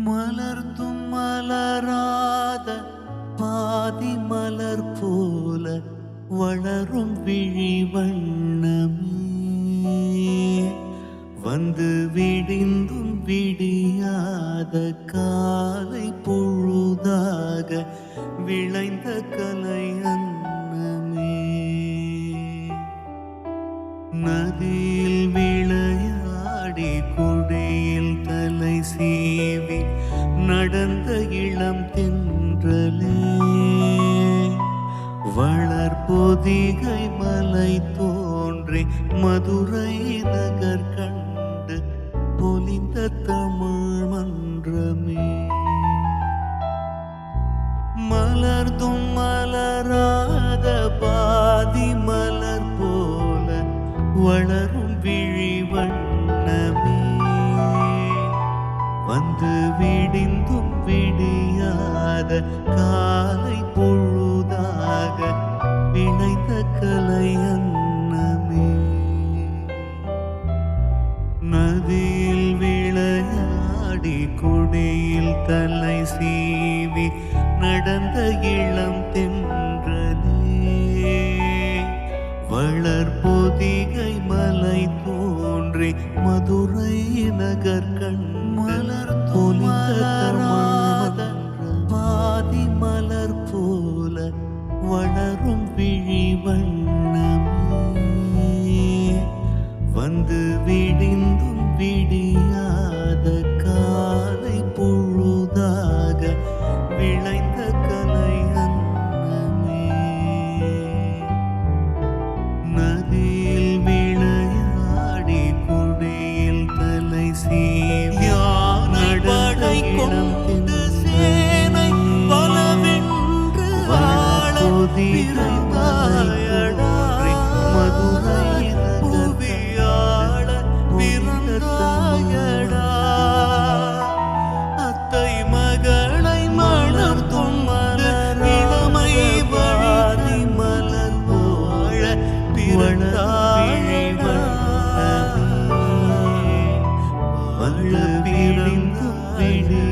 மலர்ந்தும் மலராத பாதி மலர் போல வளரும் விழி வண்ணமே, வந்து விடிந்தும் விடியாத காலை பொழுதாக விளைந்த கலை அன்னமே. நதியில் விளையாடி கொடியில் தலை சீவி நடந்த இளம் தென்றலே, வளர்பொதிகை மலை தோன்றி மதுரை நகர் கண்டு பொலிந்த தமிழ் மன்றமே. மலர்ந்தும் மலராத பாதி மலர் போல வளரும் விழி வண்ணமே, வந்து விடிந்தும் விடியாத காலை பொழுதாக விளைந்த கலை அன்னமே. நதியில் விளையாடி கொடியில் தலை சீவி நடந்த இளம் தென்றலே, வளர்பொதிகை மலை தோன்றி மதுரை நகர் கண் மலர் பொலிந்த பாதி மலர் போல வளரும் விழி வண்ணமே, வந்து விடிந்தும் விடியாத காலை பொழுதாக விளைந்த கலை அன்னமே. நதியில் விளையாடி கொடியில் தலை சீவி நடை கொண்டு சேனை பலவென்று வாழ பிறந்தாயடா, மதுரை புவியாள பிறந்தாயடா. அத்தை மகளை மலர்த்தும் மலர் இளமை வாரி மலர் வாழ பிறந்தாயடா, வள பிறந்து விடி